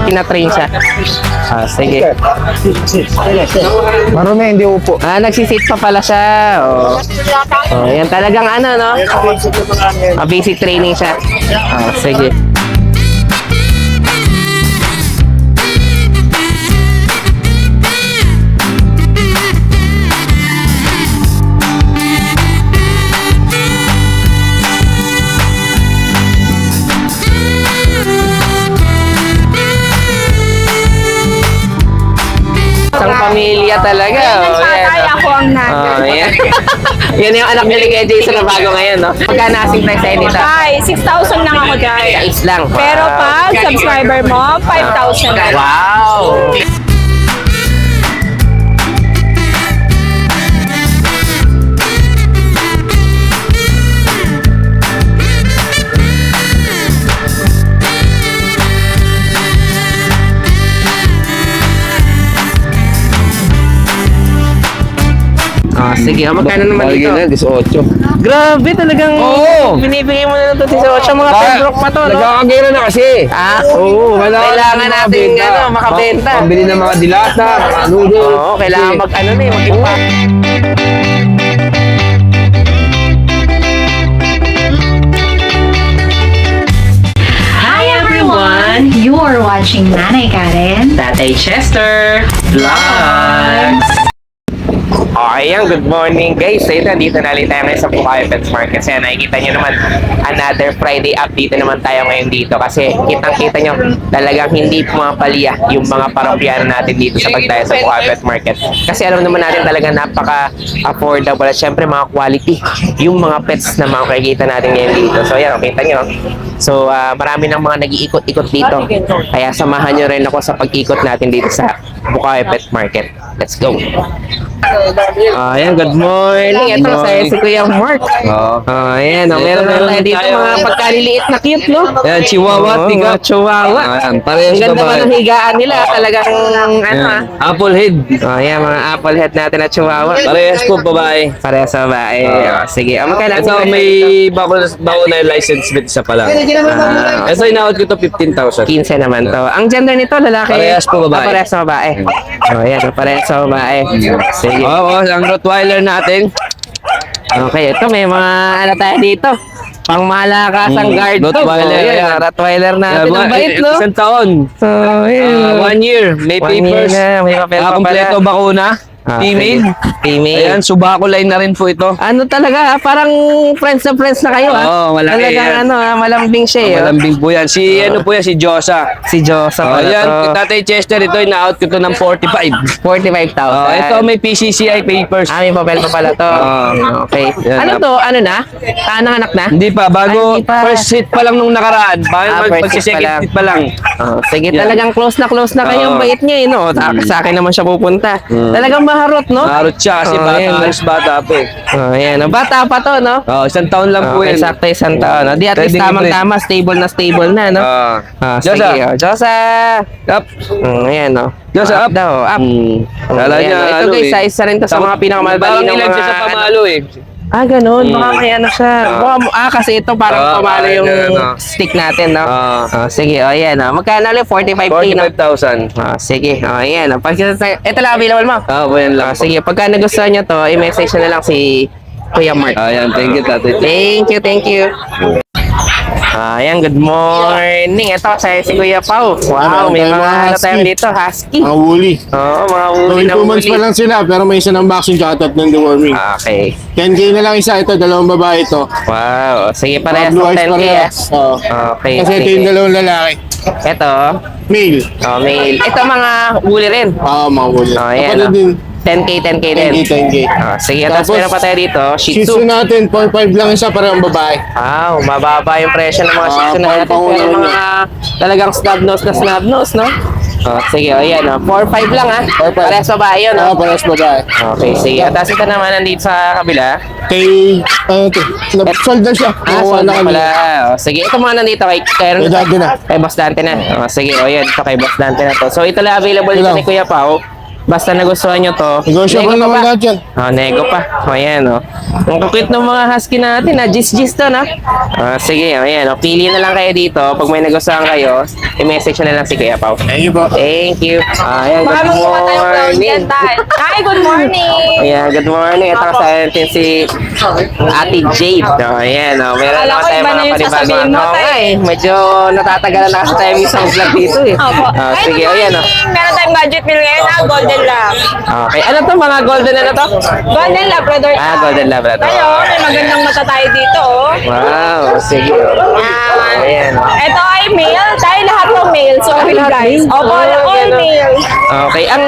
pinatrain siya. Sige. Marumi, hindi upo. Nagsisit pa pala siya. Yan talagang ano, no? Basic training siya. Sige. Isang pamilya talaga. Ako ang nanay. Yan yung anak nila kay Jason na bago ngayon, no? Magkano asking price sa'yo dito? Ay, 6,000 lang ako dyan. Is lang. Pero pag subscriber mo, 5,000 lang. Wow! Sige, magkano naman dito? 18. Grabe, talagang binibigay mo na ng 18. Mga pembroke pa to, no? Nagkakagera na kasi. Oo, kailangan natin makabenta. Pambili ng mga dilata, mga noodles. Oo, kailangan mag-impact. Hi everyone! You are watching Nanay Karen. Tatay Chester Vlogs! Ayan, good morning guys. So ito, dito na ulit tayo ngayon sa Bukayo Pets Market. Kasi nakikita nyo naman, another Friday up dito naman tayo ngayon dito. Kasi kitang-kita nyo, talagang hindi pumapalya yung mga parokyano natin dito sa pagdayo sa Bukayo Pets Market. Kasi alam naman natin talagang napaka-affordable at syempre mga quality yung mga pets na mga makikita natin ngayon dito. So ayan, kita nyo. So marami ng mga nag-iikot-ikot dito. Kaya samahan nyo rin ako sa pag-ikot natin dito sa Bukayo Pet Market. Let's go! Ayan, good morning. Ito sa si Kuya Mark. Ayan, meron tayo dito mga pagkaliliit na cute, no? Ayan, chihuahua, tiga. Chihuahua. Ayan, Ang parehas ganda babae. pa ng higaan nila. Talagang, Apple head. Ayan, mga apple head natin na chihuahua. Parehas po babae. Parehas sa babae. Sige, magkailan Ito may bago na license bit isa pa lang. Ito inawad ko to 15,000. 15 naman to. Ang gender nito, lalaki. Parehas po babae. Parehas sa babae. Ayan, parehas sa babae. Sige. Oo, ang Rottweiler natin. Okay, ito may mga ano tayo dito. Pang malakasang guard to. Rottweiler, Ayan, yan. Rottweiler natin. Ang bait, no? Isang taon. So, ayan. 1 year. May 1 year papers. na, may papel pa pala. Kompleto bakuna. Female. Female. Ayan, Subaco line na rin po ito. Ano talaga, parang friends na kayo, ha? Oo, malaki Talagang yan. malambing siya, eh. Malambing po yan. Ano po yan, si Josa. Si Josa pala Ayan, to. Tatay Chester, ito, ina-out ko to ng 45. 45,000. Ito, may PCCI papers. May papel pa pala to. Okay. Yan, Ano to? Ano na? Nanganak na? Hindi pa, bago Ay, hindi pa. first hit pa lang nung nakaraan. First hit pa lang. Pag-second hit pa lang. Sige, Yan. talagang close na kayo. Ang bait niya, eh, no? Sa akin naman siya pupunta. Talagang maharot, no? Marot siya kasi ayan. halos bata pa eh. Ayan. Bata pa to, no? Isang taon lang po Okay, yan. sakto isang taon. Di at least Pwedeng tamang-tama, stable na, no? Sige. Josa. Josa! Up. Ayan, no? Josa, up. Daw, up. Kala Ayan, niya, ito ano guys, eh. isa rin to sa mga pinakamadali ng ilan mga... siya sa pamalo eh. Ganun. Baka may ano siya. Kasi ito parang pamalo yung ganun, stick natin, no? Sige, ayan. Magkano ulit? 45K, no? 45,000. Sige, ayan. Ito lang available mo? Po yan lang. Sige, pagka nagustuhan nyo to, i-message na lang si Kuya Mark. Ayan, thank you tatay. Thank you. Ayan, good morning. Ito, si Kuya Pao. Wow, may mga ano tayo dito, husky. Mga woolly. Oo, mga So, uli na 2 months uli. pa lang sila, pero may isa ng vaccine tsaka 3 ng deworming. Okay. 10K na lang isa, ito, 2 babae ito. Wow. Sige, parehas Blue ng eyes 10K. parehas. Oo. Okay, Kasi ito yung sige. 2 lalaki. Ito, Male. male. Ito mga uli rin. Mga woolly. Ayan. Kapatid din. 10K din. 10K. Sige, tapos Tapos, meron pa tayo dito, Shih Shih Tzu. Tzu natin, 0.5 lang isa, parang babae. Mababa yung presyo ng mga Shih Tzu na natin. pang- Pero mga talagang snub nose, no? Sige, ayan, 4-5 lang, ha? 4-5. Parehas babae yun, no? Parehas babae. Okay, sige. At tapos ito naman nandito sa kabila. Kay, sold na siya. So Nakuha na kami. pala. Sige, ito mga nandito kay May dati na. Kay Boss Dante na. Sige, ito kay Boss Dante na to. So ito lang available dito Ito lang. ni Kuya Pao. Basta nagustuhan nyo to. Negotiable nego pa naman ba? lahat yan. Nego pa. O, ayan, o. Ang kukit ng mga husky natin, Gis-gis to, no? Sige, ayan, o. Pili na lang kayo dito. Pag may nagustuhan kayo, i-message na lang si Kuya Pao. Thank you po. Thank you. Ayan, Baka good makuha tayong clown morning. dyan tayo. Hi, good morning. Ayan, good morning. Ito kasama natin si Ate Jade. O, ayan, o. Meron Akala naman ko tayo iba na mga yung panibagong. sasabihin mo, Oo nga, tay. medyo natatagalan na kasi tayo isang vlog dito, eh. Opo. Hi, Sige, good ayan, o. morning. Meron tayong budget meal ngayon, Golden Lab. Okay, ano to? Mga golden ano to? Golden Labrador. Golden Labrador. Tayo, may magandang mata tayo dito. Oh. Wow, sige. Yan. Ayan. Ito ay male. Tayo lahat ng male. Sorry lahat guys. male? Opo, all Ganun. male. Okay, ang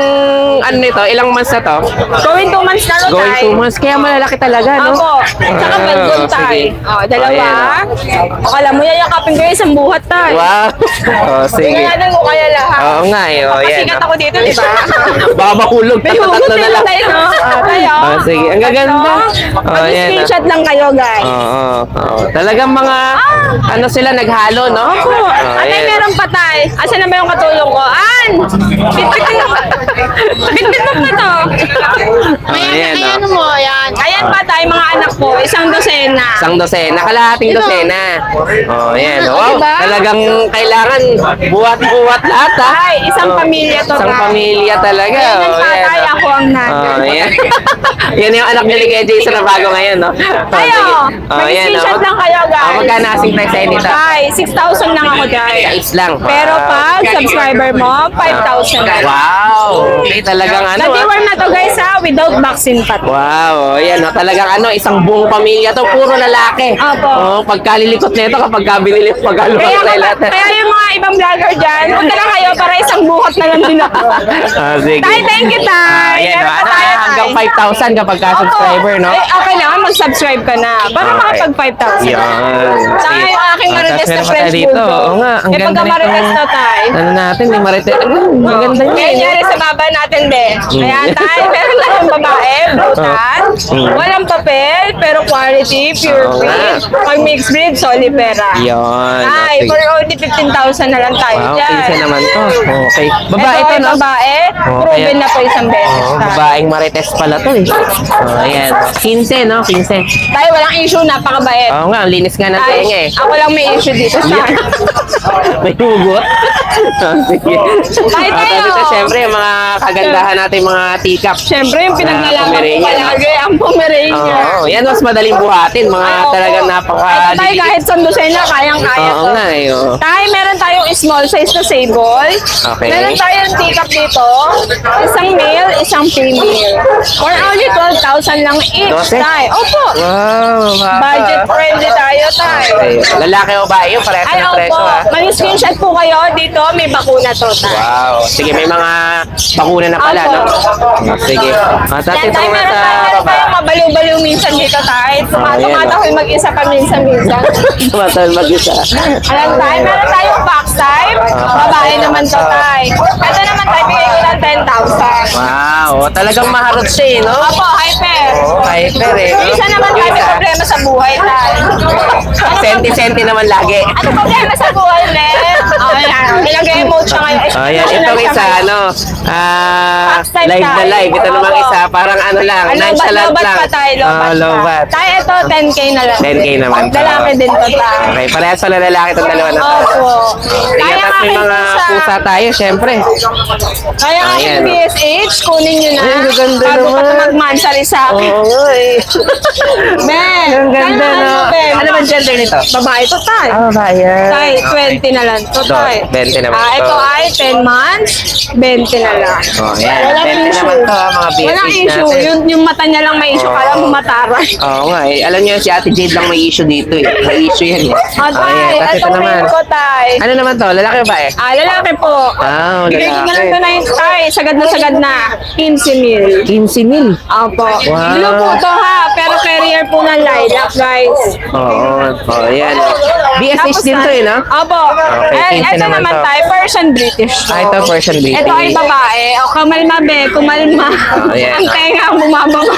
ano nito, ilang months na to? Going 2 months na no Going tayo. 2 months, kaya malalaki talaga, no? Opo. Tsaka bandon tayo. sige. Dalawa. O, alam mo yan, yakapin ko yung isang buhat tayo. Wow. Oh, sige. Kaya ko kaya lahat. Oo nga, eh. Oh, yan. Pasikat ako dito, di ba? Baka mahulog. May hugot Tatlo na nila lang. tayo, no? Tayo. Sige. Ang gaganda. Mag-screenshot lang kayo, guys. Oo. Talagang mga, ano sila, naghalo, no? Opo. Anay, meron pa tayo. Asan na ba yung katulong ko? Bitbit mo pa to. Ayan, Ayan oh. mo, ayan. Ayan pa tayo, mga anak ko. Isang dosena. Isang dosena, kalahating dosena. Oh, yan. Wow, Diba? talagang kailangan buwat-buwat lahat, ha? Ay, isang pamilya to. Isang guys. pamilya talaga. Ayan ang Oh, yan, tatay, oh. ako ang Oh, nanay. yan. Yan yung anak ni Kuya Jason na bago ngayon, no? Tayo, Oh, yan, mag-screenshot oh. lang kayo, guys. Magkano asing price sa inyo? Ay, 6,000 lang ako, guys. Guys lang. Pero Wow. pag subscriber mo, 5,000 lang. Wow. Okay, talagang ano, ha? Nag-deworm na to, guys, ha? Without vaccine pa to. Wow, ayan, no? Talagang ano, isang buong pamilya to, puro lalaki. Opo. Oh, pagkalilikot nito kapag binili pagkaluwag Kaya, sa lahat. kaya yung mga ibang vlogger dyan, punta lang kayo para isang buhat na lang din ako. Sige. Tay, thank you, Tay. Ayan, Meron no? pa Ano, tayo, hanggang Tay. 5,000 kapag ka-subscriber, no? Eh, okay lang, mag-subscribe ka na. Para Okay. makapag 5,000. Yan. Saka Sige. yung aking Tapos marites na meron pa French tayo dito. Bulldog. Oo nga, ang Eh, ganda pagka marites nito. na, Tay. Ano natin, may marite. Ang ganda niya. Kaya nangyari sa baba natin, be. Ayan, Tay, meron tayong babae, brutal. Walang papel, pero quality, pure Oo breed. Pag mixed breed, solipera. Yan. Tay, Okay. for only 15,000 na lang tayo Wow, dyan. 15 naman to. Okay. Babae Ito to, ay no? babae, Oh, proven ayan. na po isang beses. Oh, Tay. babaeng marites pala to, eh. Oh, ayan. 15, no? 15. Tayo, walang issue, napakabait. Oo nga, ang linis nga ng Tay, tenga, eh. ako lang may issue dito sa May hugot. Sige. Tayo, tayo. Tapos ito, syempre, yung mga kagandahan natin, mga teacup. Siyempre, yung pinaglalaban ko Pomeranian, palagi, ang Pomeranian. Oo, yan mas madaling buhatin. Mga Ay, opo. talagang Ito tayo, napaka- kahit sandosena, kayang-kaya Oo to. nga, eh. Oh. Tayo, meron tayong small size na sable. Okay. Meron tayong teacup dito. Isang male, isang female. For only 12,000 lang each. 12? Tayo. Opo. Wow, mama. Budget friendly tayo, tayo. Okay. Lalaki o babae yung parehas Ay, na presyo, opo. ha? Mag-screenshot po kayo. Dito, may bakuna to, tayo. Wow. Sige, may mga bakuna na pala, Opo. no? Sige. At Yan ito tayo, nga meron sa tayo baba. mabaliw-baliw minsan dito tayo. ayan, Tumatahoy mag-isa pa minsan-minsan. Tumatal mag-isa. Alam tayo, meron tayong backside. Babae naman to tayo. Ito naman tayo, bigay ko lang 10,000. Wow. Talagang maharot siya, eh, no? Opo, hyper. Hyper, eh. no? Isa naman tayo, may problema sa buhay tayo. Senti-senti naman lagi. Ano problema sa buhay, men? Ayan, nag-emote siya ngayon. Ayan, itong isa, ano, Backside live na tayo. live. Ito namang Oo. isa, parang ano lang, Ano, nonchalant lobat lang. pa tayo, lobat Lobat. pa. Tayo ito, 10K na lang. 10K naman to. Lalaki din to tayo. Okay, parehas pala lalaki itong dalawa na to. Opo. Sige, Kaya tapos may aking mga pusa tayo, syempre. Kaya ang Ayan. aking BSH, kunin nyo na. Ay, ang ganda Bago naman. pa mag-mansari sa akin. Oo nga, eh. Ben, Ang ganda, no? Ben? Ano ba gender nito? Babae to tayo. bayan. Tay, 20 na lang to tayo. 20 naman to. Ito ay 10 months, 20 na lang. Oh, yan. Walang 20 issue. naman to, mga BSH Walang issue. natin. Yung mata niya lang may issue. Kala humataray. Oo nga, eh. Alam niyo, si Ate Jade lang may issue dito, eh. May issue yan, eh. Ah, tay, Tapos ito itong naman. ring ko, tay. Ano naman to? Lalaki ba eh? Lalaki po. Ah, Bigay ko na lang lalaki. ito na yung tay. Sagad na. 15 mil. 15 mil. Opo. Wow. Blue po to ha. Pero carrier po ng lilac, guys. Oo, yan. BSH din to, eh, no? Opo. Okay, 15 Ito naman naman to. tayo. Persian Persian British to. Ito, Persian British. Ito ay babae. O, kamalma be, kumalma. Ayan. Ang tenga, bumababa.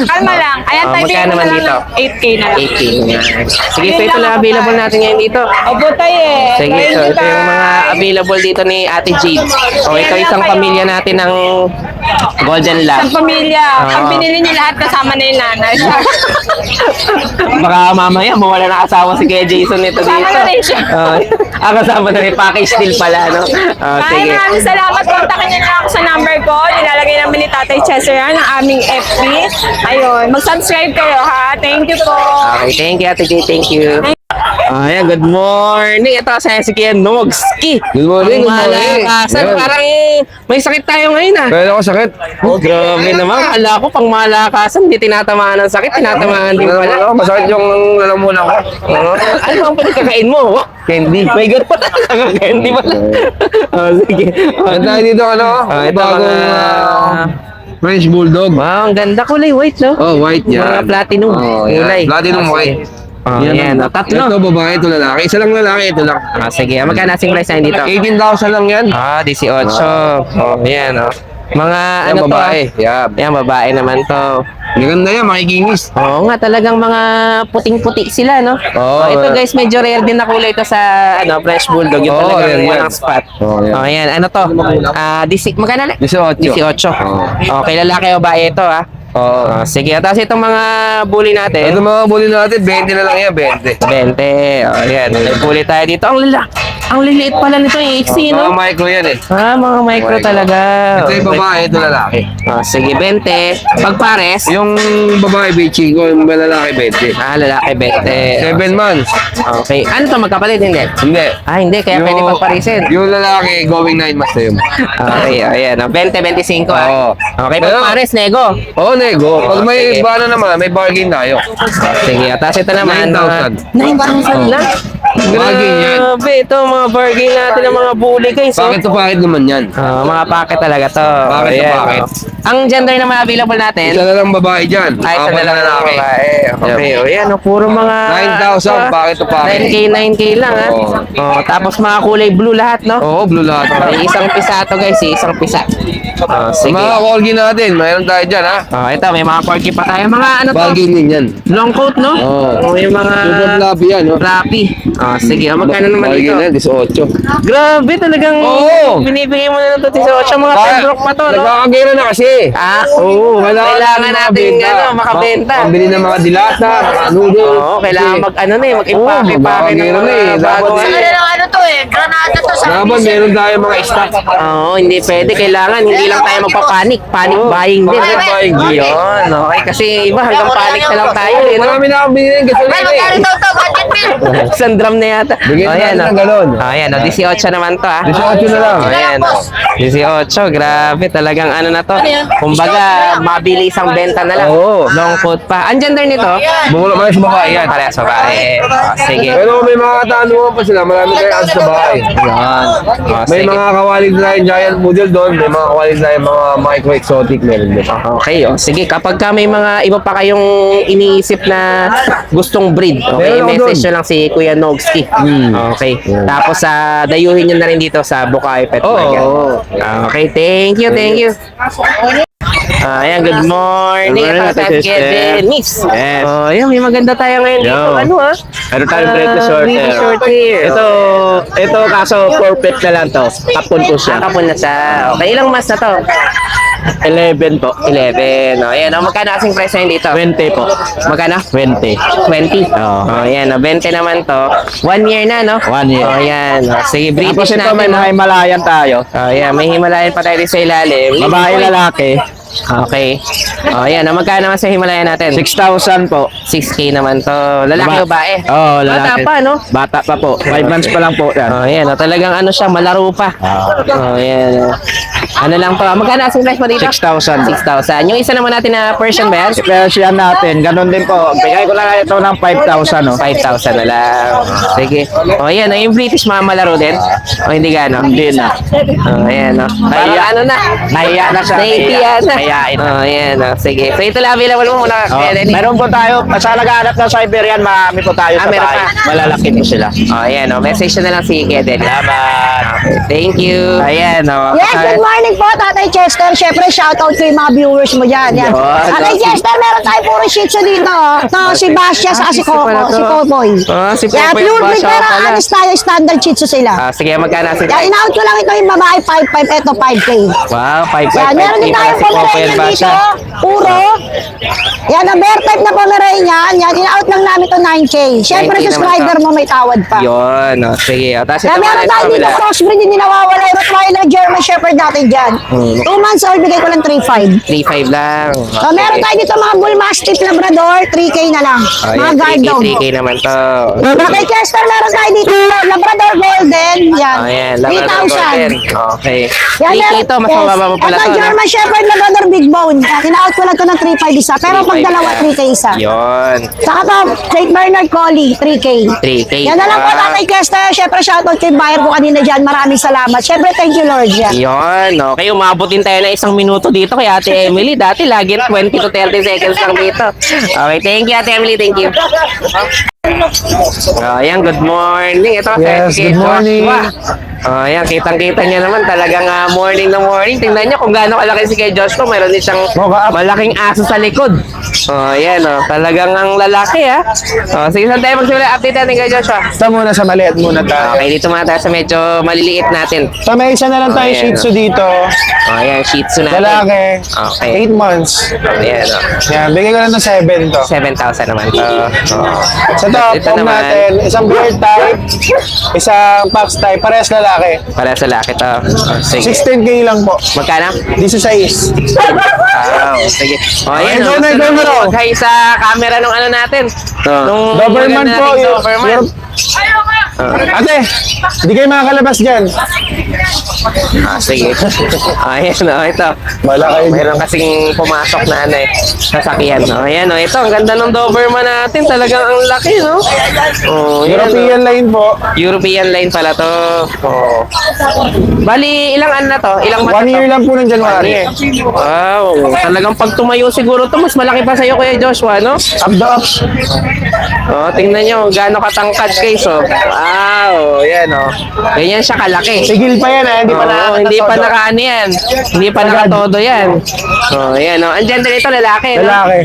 Kalma lang. Ayan, Oh, tayo magkano naman dito? 8K na lang. 8K. Sige, so ito lang available natin ngayon dito. O, butay eh. Sige, so ito yung mga available dito ni Ate Jade. O, ito isang pamilya natin ng Golden Lab. Sa pamilya. Oo. Pag binili niyo lahat, kasama na yung nanay. Baka mamaya mawala na asawa si Kuya Jason nito dito. Kasama na rin siya. Kasama na rin. Package deal pala, no? Ay, Sige. maraming salamat. Kontakin niyo na ako sa number ko. Nilalagay namin ni Tatay Chester yan, ang aming FB. Ayun, mag-subscribe kayo ha. Thank you po. Okay, thank you, Ate Jade. Thank you. Ayan, good morning. Ito, saya si Kuya Nogski. Good morning, good morning. Malakasan. Yan. Parang may sakit tayo ngayon, ah. Kaya ako sakit. Oh, grabe naman. Kala ko pang malakasan, hindi tinatamaan ng sakit, tinatamaan din pala. Masakit yung lalamunan ko. Ano bang pagkakain mo? Candy. May God pa talaga candy pala. Sige. At tayo dito, Ito bagong French Bulldog. Wow, ang ganda. Kulay white, no? Oh, white yan. Mga platinum. Oh, Kulay. yan. Platinum white. Yan. Tatlo. Ito babae, ito lalaki. Isa lang lalaki, ito lang. Sige. Magkano asing price na dito? 18,000 lang yan. 18. Yan, Mga Yan, ano babae. to? Yan. Yan, babae naman to. Maganda yan, makikingis. Oo nga, talagang mga puting-puti sila, no? Oo, ito yan. guys, medyo rare din na kulay ito sa French Bulldog. Yung Oo, talagang rare yan. walang spot. Oo, yan. Yan. Ano to? Magkano na? 18. 18. Okay, lalaki o babae ito, ha? Oo. Sige, tapos itong mga bully natin. Ito mga bully natin, 20 na lang yan, 20. 20. Yan. May bully tayo dito. Ang liliit pala nito yung XC, Mga no? micro yan eh. Mga micro talaga. Ito yung babae, ito lalaki. Sige, 20. Pag pares, Yung babae, bitchy ko, yung lalaki, 20. lalaki 20. 7 months. Okay. Ano to, magkapalit? Hindi. Hindi. Hindi. Kaya pwede pagparisin. Yung lalaki, going 9 months na yun. Okay, ayan. 20-25, Oo. Okay, pag Pero- pares, nego. Oo, nego. Pag may Sige. bana naman, may bargain tayo. Sige, tapos ito naman. 9,000. 9,000 lang? Bargain yan. Grabe, ito mga bargain natin ng mga bully, guys. Packet to packet naman yan. Mga packet talaga to. Packet to Ayan, packet. Ang gender naman available natin. Isa na lang babae dyan. Ay, isa Apat na lang lalaki. babae. Okay, o yan, puro mga... 9,000, packet to packet. 9K lang, ha? Oo. Tapos mga kulay blue lahat, no? Oo, blue lahat. May isang pisa to, guys. Isang pisa. Sige. Mga corgi natin, mayroon tayo dyan ha. Ito, may mga corgi pa tayo. Mga ano to? Bargain din yan. Long coat, no? Oo. Yung mga... Super fluffy yan, no? Rapi. Sige, magkano naman dito? Bargain yan, 18. Grabe, talagang Oo. binibigay mo na ng 18. Mga pembroke pa to, no? Nagkakagera na kasi. Oo, natin kailangan natin makabenta. Pambili ng mga dilata, mga noodles. Oo, kailangan mag-impake ng magkakagera na eh. mga bagong... ano to eh, granada to sa Dapat meron tayo mga stock. Oo, hindi pwede. Kailangan, hindi lang tayo magpapanik. Panic buying din. Panic buying din. Yun, okay. Kasi iba, hanggang panic na lang tayo. Eh, no? Marami na akong binili ng gasolina eh. to, budget bill. Isang drum na yata. Bigyan natin ng galon. Ayan, 18 naman to, ah. 18 na lang. Ayan, 18. Grabe, talagang ano na to. Kumbaga, mabili isang benta na lang. Oo. Long coat pa. Ang gender nito? Bumula mga sa babae yan. Parehas babae. Sige. Pero may mga tanungan pa sila, marami tayo as sa babae. Yan. May mga kawalig na yung giant poodle doon, may mga kawalig na yung mga micro exotic meron doon. Okay, sige. Kapag ka may mga iba pa kayong iniisip na gustong breed, okay, Meron ako message dun. nyo lang si Kuya Nogski. Okay. Tapos, dayuhin nyo na rin dito sa Bukawi Pet Market. Okay, thank you, thank you. Ayan, good morning. Good morning, Ito Ate tayo kay Sister. Dennis. Yes. Ayan, may maganda tayo ngayon dito. Yo. Ano Meron tayong British short hair. British short hair. Ito kaso perfect na lang to. Kapon po Kapon na siya. Okay, ilang mas na to? 11 po. 11. Ayan, magkano kasing price na yun dito? 20 po. Magkano? 20. 20? Oo. Ayan, 20 naman to. 1 year na, no? 1 year. Ayan. Sige, Tapos British ito may natin. mga Himalayan tayo. Ayan, may Himalayan pa tayo dito sa ilalim. Babae lalaki. Okay. Ayan, magkano naman sa Himalayan natin? 6,000 po. 6K naman to. Lalaki o babae? Oo, lalaki. Bata pa, no? Bata pa po. 5 months pa lang po yan. Ayan, talagang ano siya, malaro pa. Ayan. Ano lang to? Magkano asking price mo dito? 6,000. 6,000. Yung isa naman natin na Persian ba yan? Persian natin, ganun din po. Bigay ko lang ito ng 5,000, no? 5,000 na lang. Sige. O, ayan. Yung British mamalaro din? O, hindi gano? Hindi na. O, ayan. O. Parang ano na? Nahiya na siya. Nahiya na. Nahiyain na. O, ayan. O, sige. So, ito lang available mo muna. Oh, Kaya, Denny. meron po tayo, sa naghahanap ng Siberian, marami po tayo sa meron bahay. pa. Malalaki po sila. O, ayan. O, message na lang si Kuya Denny. Salamat. Thank you. Ayan. O. Yes, good morning po, Tatay Chester. Siyempre, shoutout ko yung mga viewers mo dyan. Yan. Yun. Tatay Chester, meron tayo puro shih tzu dito. Ito, si Basya sa si Coco, pala to. si Kokoy. Ah, si Kaya Popoy pure breed, Basya pero pala. anis tayo, standard shih tzu sila. Sige, magkano asking Kaya price? in-out ko lang ito yung babae, 5'5", ito 5K. Wow, 5,500. Yan, meron din tayong Pomeranian dito, puro. Yan, ang bear type na Pomeranian, yan, in-out lang namin ito 9K. Siyempre, 9K naman subscriber to. mo may tawad pa. Yun. O, sige. O, tapos Kaya ito meron mga tayo dito, kabila. crossbreed, hindi nawawala yung Rottweiler German Shepherd natin dyan. 2 months old, bigay ko lang 3'5". 3,500 lang. So, meron tayo dito mga Bull Mastiff Labrador, 3K na lang. Mga guard dog. 3K naman to. Tatay Chester, meron tayo dito Labrador Golden. Yan. Ayan, Labrador Golden. 3,000. Okay. Yan, 3K meron- to, mas mababa pa pala Ito, to. no? German Shepherd Labrador Big Bone. Ina-out ko lang to ng 3,500 isa. Pero pag 3,500 dalawa, lang. 3K isa. Yun. Saka to, St. Bernard Collie, 3K. 3K. Yan na lang po, Wow. Tatay Chester. Siyempre, shoutout kay buyer ko kanina dyan. Maraming salamat. Siyempre, thank you, Lord. Yan. Yun, okay. Umabot din tayo ng 1 minuto dito kay Ate Emily. Dati lagi 20 to 30 seconds lang dito. Okay, thank you Ate Emily. Thank you. Ayan, good morning. Ito, Yes, si good morning. Joshua. Ayan, kitang-kita niya naman talagang morning na morning. Tingnan niyo kung gaano kalaki si kay Joshua. Mayroon din siyang malaking aso sa likod. Ayan, talagang ang lalaki, ha. Sige, saan tayo magsimula? Update natin kay Joshua. Basta muna sa maliit muna tayo. Okay, dito muna tayo sa medyo maliliit natin. Sa may isa na lang tayo Ayan. Shih Tzu dito. Ayan, Shih Tzu natin. Lalaki. Okay. 8 months. Ayan, Yan, bigay ko lang ng 7 to. 7,000 naman to. Sa top, Ito pong naman. natin, isang beard type, isang fox type, parehas lalaki. Para sa laki to. Sige. 16K lang po. Magkano? 16. Sige. O, ayan. Go na, go na raw. Maghay sa camera nung ano natin. Nung Doberman maganda po. nating Yung, Doberman. ate, hindi kayo makakalabas dyan. Sige. Ayan, ito. Wala kayo. Meron kasing pumasok na ano sasakyan. Ayan, ito. Ang ganda ng Doberman natin. Talagang ang laki, no? Ayan, European line po. European line pala to. Bali, ilang ano na to? Ilang mata 1 year to? lang po ng 1 January. year. Wow. Talagang pag tumayo siguro to, mas malaki pa sa'yo, Kuya Joshua, no? Up the up. Tingnan nyo, gaano katangkad guys, Wow, yan, Ganyan siya kalaki. Sigil pa yan, hindi pa Hindi pa nakakatodo. nakaano yan. Hindi pa nakatodo yan. Yan, Ang gender nito, lalaki, no? Lalaki.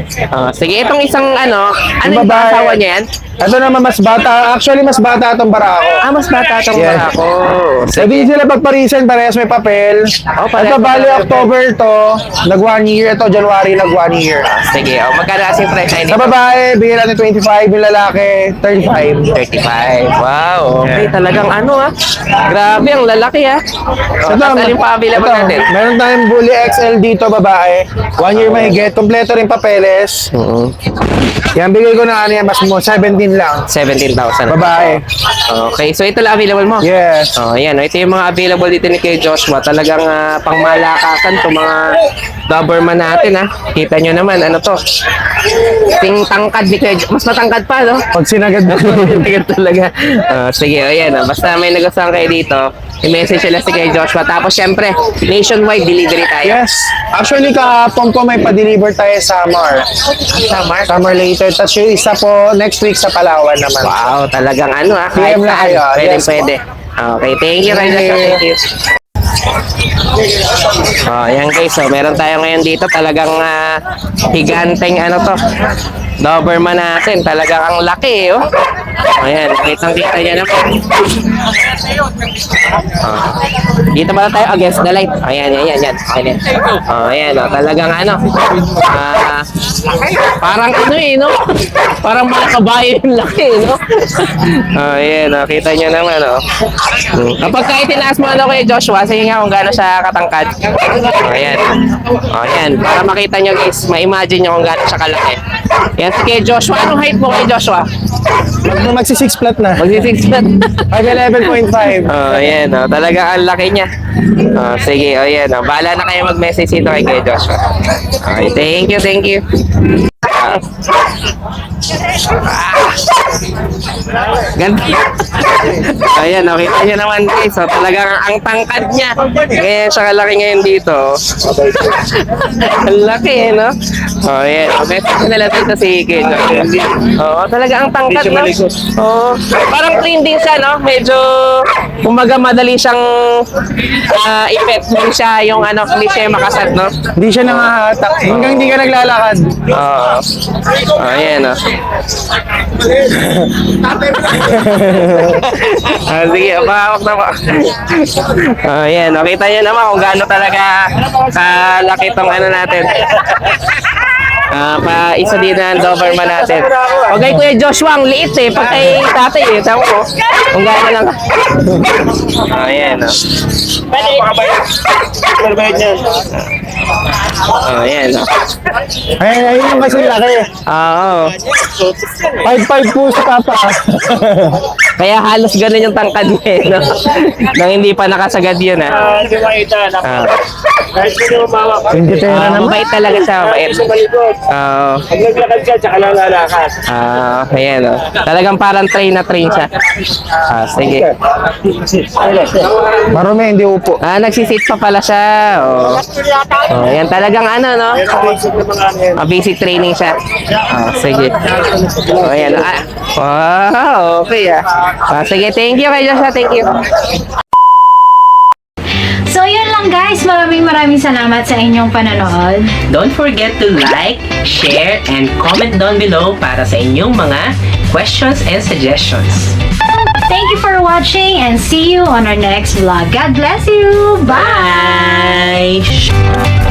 Sige, itong isang ano yung babae. asawa niya yan? Ito naman mas bata. Actually, mas bata itong barako. Mas bata itong Yes. barako. Pwede sila pagparisan, parehas may papel. parehas Ito bali may papel. October to, nag 1 year. Ito January, nag 1 year. Sige, magkano kasing price na Sa babae, bigyan natin 25, yung lalaki, 35. 35. Wow, okay. Talagang ano, Grabe, ang lalaki, Ito, Tatalin pa available ito, natin. Meron tayong Bully XL dito, babae. 1 year mahigit, kompleto rin papeles. Yan, bigay ko na ano yan, mas mo, 17 lang. 17,000. Babae. Okay, so ito lang available mo? Yes. Yan. Ito yung mga available dito ni Kuya Joshua. Talagang pangmalakasan itong mga Doberman natin, Kita nyo naman, ano to? Ting tangkad ni Kuya Mas matangkad pa, no? Pag sinagad mo. Matangkad talaga. Sige, ayan. Basta may nagustuhan kayo dito, i-message sila si Kuya Joshua. Tapos, syempre, nationwide delivery tayo. Yes. Actually, kahapon po may pa-deliver tayo sa Samar. Samar later. Tapos yung isa po, next week sa Palawan naman. Wow, talagang ano, kahit PM na saan. kayo. Pwede, Yes, pwede. Okay, thank you, Kuya Joshua. Thank you. Ayan guys, meron tayo ngayon dito talagang higanteng ano to, Doberman natin, talagang ang laki, Ayan, kitang-kita niya naman. Dito pala tayo against the light. Ayan. Ayan, talagang ano, parang ano no? Parang mga kabayo yung laki, no? Ayan, kita niyo naman, Kapag kahit tinaas mo ano kay Joshua, sige nga kung gaano siya katangkad. Ayan, para makita nyo guys, ma-imagine nyo kung gaano siya kalaki. Yan, si kay Joshua, anong height mo kay Joshua? Magsi-6 flat na. Magsi-6 flat. 5'11.5. Oh, ayan, oh. Talaga ang laki niya. Oh, sige, oh, ayan, oh. Bahala na kayo mag-message dito kay Kuya Joshua. Okay, thank you, thank you. Ganda. Ayan, okay. Ayan naman guys. So, talagang ang tangkad niya. Kaya siya kalaki ngayon dito. Ang laki eh, no? Oh, ayan. Message na lang dito si Ken. Oo, talaga ang tangkad, no? Oo. Parang clean din siya, no? Medyo, umaga madali siyang ipet din siya yung ano, hindi siya makasat, no? Hindi siya nangahatak. Hanggang hindi ka naglalakad. Oo. Oh, ayan, no? Sige, pahawak na po. Ayan, nakita niyo naman kung gaano talaga kalaki tong ano natin. Pa isa din na Doberman natin. Okay, Kuya Joshua, ang liit eh. Pag kay tatay eh. Tama ko. Kung gaano lang. Ayan, no? Ayan, no? Ayun yung kasi laki. Oo. 5'5 po sa papa. Kaya halos ganun yung tangkad niya, eh, no? Nang hindi pa nakasagad yun, ah. Hindi pera naman. Mabait talaga siya, mabait. Oo. Naglakad ka, tsaka lalakad. Ayan, oh. Talagang parang train na train siya. Sige. Marumi, hindi upo. Nagsisit pa pala siya. Oh. Ayan, talagang ano, no? Basic training siya. Sige. Ayan. Wow, okay sige, thank you kay Joshua, thank you. So yun lang guys, maraming salamat sa inyong panonood. Don't forget to like, share, and comment down below para sa inyong mga questions and suggestions. Thank you for watching and see you on our next vlog. God bless you! Bye! Bye!